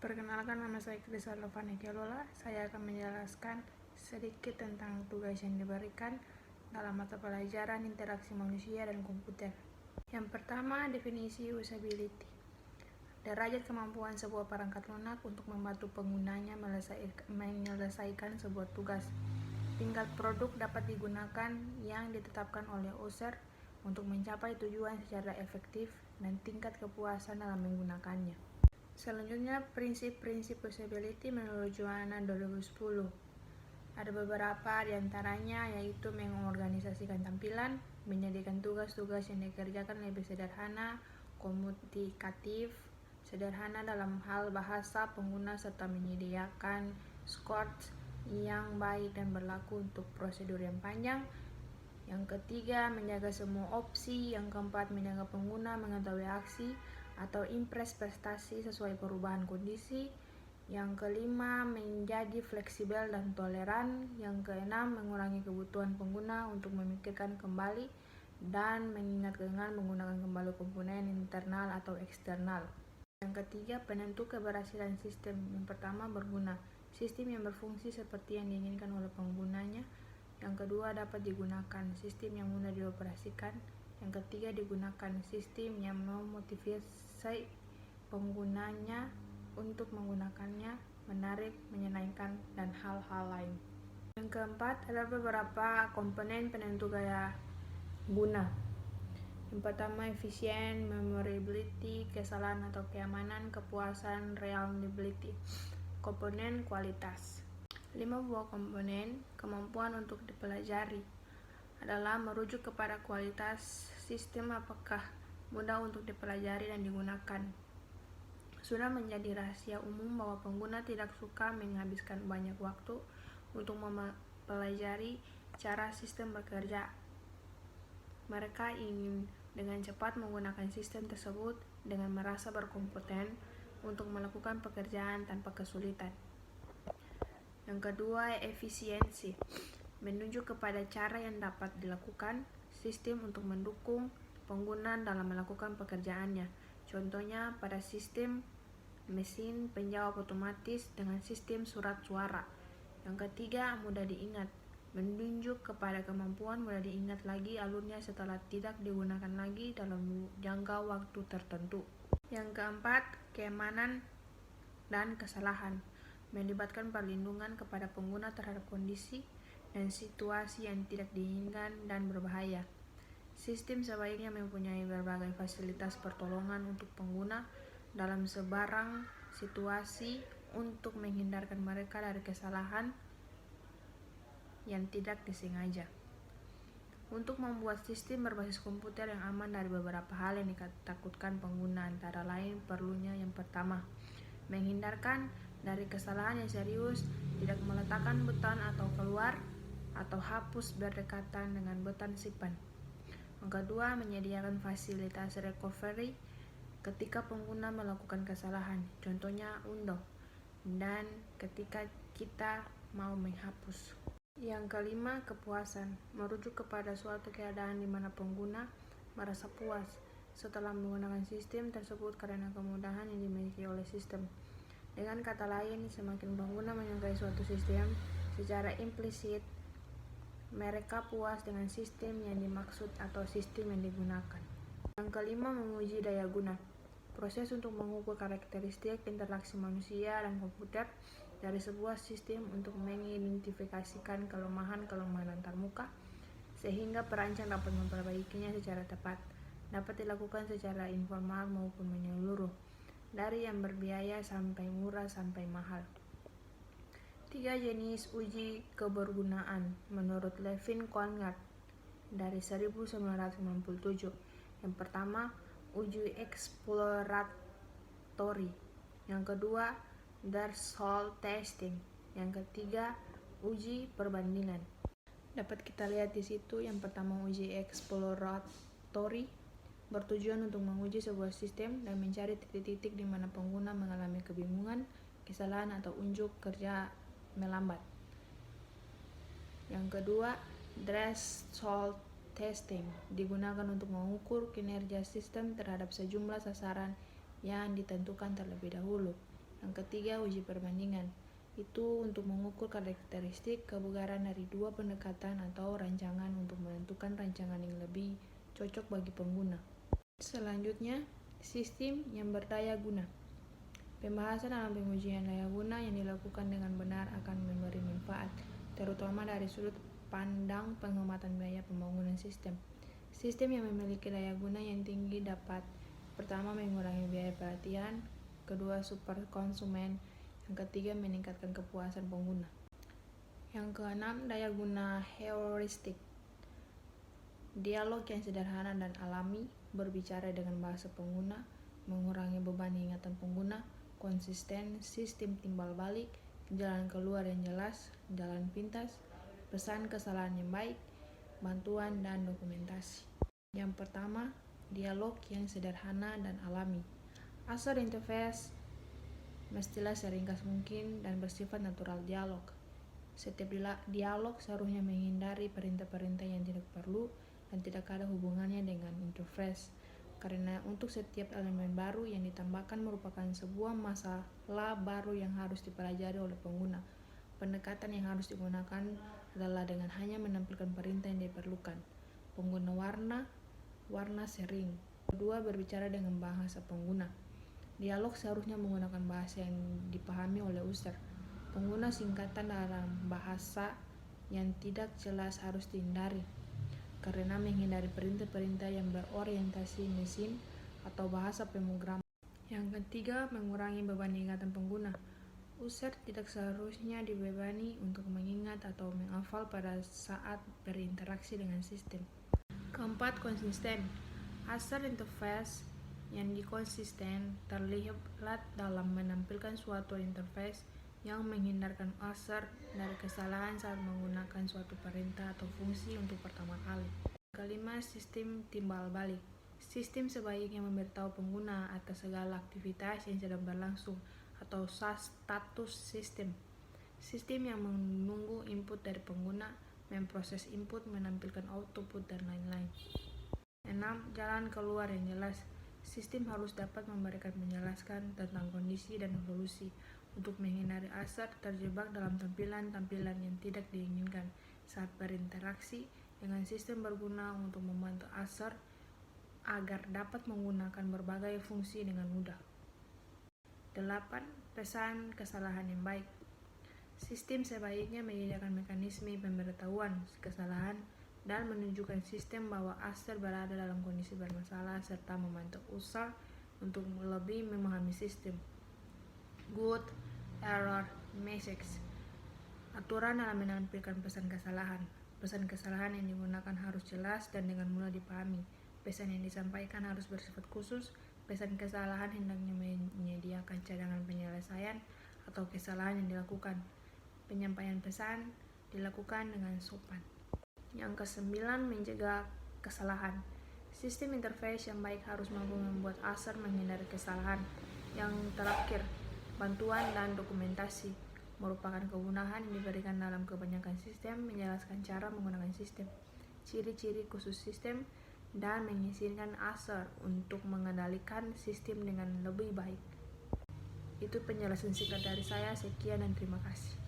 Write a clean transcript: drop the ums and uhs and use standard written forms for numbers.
Perkenalkan, nama saya Krisala Kelola. Saya akan menjelaskan sedikit tentang tugas yang diberikan dalam mata pelajaran interaksi manusia dan komputer. Yang pertama, definisi usability. Derajat kemampuan sebuah perangkat lunak untuk membantu penggunanya menyelesaikan sebuah tugas. Tingkat produk dapat digunakan yang ditetapkan oleh user untuk mencapai tujuan secara efektif dan tingkat kepuasan dalam menggunakannya. Selanjutnya, prinsip-prinsip usability menurut Joanna 2010. Ada beberapa diantaranya, yaitu mengorganisasikan tampilan, menyediakan tugas-tugas yang dikerjakan lebih sederhana, komunikatif, sederhana dalam hal bahasa pengguna, serta menyediakan scores yang baik dan berlaku untuk prosedur yang panjang. Yang ketiga, menjaga semua opsi. Yang keempat, menjaga pengguna mengetahui aksi atau impress prestasi sesuai perubahan kondisi. Yang kelima, menjadi fleksibel dan toleran. Yang keenam, mengurangi kebutuhan pengguna untuk memikirkan kembali dan mengingat dengan menggunakan kembali komponen internal atau eksternal. Yang ketiga, penentu keberhasilan sistem. Yang pertama, berguna. Sistem yang berfungsi seperti yang diinginkan oleh penggunanya. Yang kedua, dapat digunakan. Sistem yang mudah dioperasikan. Yang ketiga, digunakan. Sistem yang memotivasi penggunanya untuk menggunakannya, menarik, menyenangkan, dan hal-hal lain. Yang keempat, ada beberapa komponen penentu gaya guna. Yang pertama, efisien, memorability, kesalahan atau keamanan, kepuasan, reliability. Komponen kualitas. 5 buah komponen kemampuan untuk dipelajari adalah merujuk kepada kualitas sistem, apakah mudah untuk dipelajari dan digunakan. Sudah menjadi rahasia umum bahwa pengguna tidak suka menghabiskan banyak waktu untuk mempelajari cara sistem bekerja. Mereka ingin dengan cepat menggunakan sistem tersebut dengan merasa berkompeten untuk melakukan pekerjaan tanpa kesulitan. Yang kedua, efisiensi. Menunjuk kepada cara yang dapat dilakukan sistem untuk mendukung pengguna dalam melakukan pekerjaannya. Contohnya pada sistem mesin penjawab otomatis dengan sistem surat suara. Yang ketiga, mudah diingat. Menunjuk kepada kemampuan mudah diingat lagi alurnya setelah tidak digunakan lagi dalam jangka waktu tertentu. Yang keempat, keamanan dan kesalahan. Melibatkan perlindungan kepada pengguna terhadap kondisi dan situasi yang tidak diinginkan dan berbahaya. Sistem sebaiknya mempunyai berbagai fasilitas pertolongan untuk pengguna dalam sebarang situasi untuk menghindarkan mereka dari kesalahan yang tidak disengaja. Untuk membuat sistem berbasis komputer yang aman dari beberapa hal yang ditakutkan pengguna, antara lain perlunya yang pertama, menghindarkan dari kesalahan yang serius, tidak meletakkan button atau keluar atau hapus berdekatan dengan button simpan. Yang kedua, menyediakan fasilitas recovery ketika pengguna melakukan kesalahan, contohnya undo, dan ketika kita mau menghapus. Yang kelima, kepuasan. Merujuk kepada suatu keadaan di mana pengguna merasa puas setelah menggunakan sistem tersebut karena kemudahan yang dimiliki oleh sistem. Dengan kata lain, semakin pengguna menyukai suatu sistem, secara implisit mereka puas dengan sistem yang dimaksud atau sistem yang digunakan. Yang kelima, menguji daya guna. Proses untuk mengukur karakteristik interaksi manusia dan komputer dari sebuah sistem untuk mengidentifikasikan kelemahan-kelemahan antarmuka sehingga perancang dapat memperbaikinya secara tepat. Dapat dilakukan secara informal maupun menyeluruh, dari yang berbiaya sampai murah sampai mahal. 3 jenis uji kebergunaan menurut Levin Conrad dari 1997. Yang pertama, uji eksploratory. Yang kedua, threshold testing. Yang ketiga, uji perbandingan. Dapat kita lihat di situ. Yang pertama, uji eksploratory bertujuan untuk menguji sebuah sistem dan mencari titik-titik di mana pengguna mengalami kebingungan, kesalahan atau unjuk kerja melambat. Yang kedua, threshold testing digunakan untuk mengukur kinerja sistem terhadap sejumlah sasaran yang ditentukan terlebih dahulu. Yang ketiga, uji perbandingan. Itu untuk mengukur karakteristik kebugaran dari dua pendekatan atau rancangan untuk menentukan rancangan yang lebih cocok bagi pengguna. Selanjutnya, sistem yang berdaya guna. Pembahasan dalam pengujian daya guna yang dilakukan dengan benar akan memberi manfaat, terutama dari sudut pandang penghematan biaya pembangunan sistem. Sistem yang memiliki daya guna yang tinggi dapat pertama mengurangi biaya pelatihan, kedua super konsumen, yang ketiga meningkatkan kepuasan pengguna. Yang keenam, daya guna heuristik. Dialog yang sederhana dan alami, berbicara dengan bahasa pengguna, mengurangi beban ingatan pengguna, konsisten, sistem timbal balik, jalan keluar yang jelas, jalan pintas, pesan kesalahan yang baik, bantuan dan dokumentasi. Yang pertama, dialog yang sederhana dan alami. User interface mestilah seringkas mungkin dan bersifat natural dialog. Setiap dialog seharusnya menghindari perintah-perintah yang tidak perlu dan tidak ada hubungannya dengan interface, karena untuk setiap elemen baru yang ditambahkan merupakan sebuah masalah baru yang harus dipelajari oleh pengguna. Pendekatan yang harus digunakan adalah dengan hanya menampilkan perintah yang diperlukan. Pengguna warna sering. Kedua, berbicara dengan bahasa pengguna. Dialog seharusnya menggunakan bahasa yang dipahami oleh user. Pengguna singkatan dalam bahasa yang tidak jelas harus dihindari, karena menghindari perintah-perintah yang berorientasi mesin atau bahasa pemrogram. Yang ketiga, mengurangi beban ingatan pengguna. User tidak seharusnya dibebani untuk mengingat atau menghafal pada saat berinteraksi dengan sistem. Keempat, konsisten. User interface yang dikonsisten terlihat dalam menampilkan suatu interface yang menghindarkan user dari kesalahan saat menggunakan suatu perintah atau fungsi untuk pertama kali. Kelima, sistem timbal balik. Sistem sebaiknya memberitahu pengguna atas segala aktivitas yang sedang berlangsung atau status sistem. Sistem yang menunggu input dari pengguna, memproses input, menampilkan output, dan lain-lain. 6. Jalan keluar yang jelas. Sistem harus dapat memberikan menjelaskan tentang kondisi dan solusi untuk menghindari user terjebak dalam tampilan-tampilan yang tidak diinginkan saat berinteraksi dengan sistem. Berguna untuk membantu user agar dapat menggunakan berbagai fungsi dengan mudah. 8. Pesan kesalahan yang baik. Sistem sebaiknya menyediakan mekanisme pemberitahuan kesalahan dan menunjukkan sistem bahwa user berada dalam kondisi bermasalah serta membantu user untuk lebih memahami sistem. Good error message. Aturan dalam menampilkan pesan kesalahan. Pesan kesalahan yang digunakan harus jelas dan dengan mudah dipahami. Pesan yang disampaikan harus bersifat khusus. Pesan kesalahan hendaknya menyediakan cadangan penyelesaian atau kesalahan yang dilakukan. Penyampaian pesan dilakukan dengan sopan. Yang kesembilan, mencegah kesalahan. Sistem interface yang baik harus mampu membuat user menghindari kesalahan. Yang terakhir, bantuan dan dokumentasi merupakan kegunaan yang diberikan dalam kebanyakan sistem, menjelaskan cara menggunakan sistem, ciri-ciri khusus sistem, dan mengizinkan user untuk mengendalikan sistem dengan lebih baik. Itu penjelasan singkat dari saya. Sekian dan terima kasih.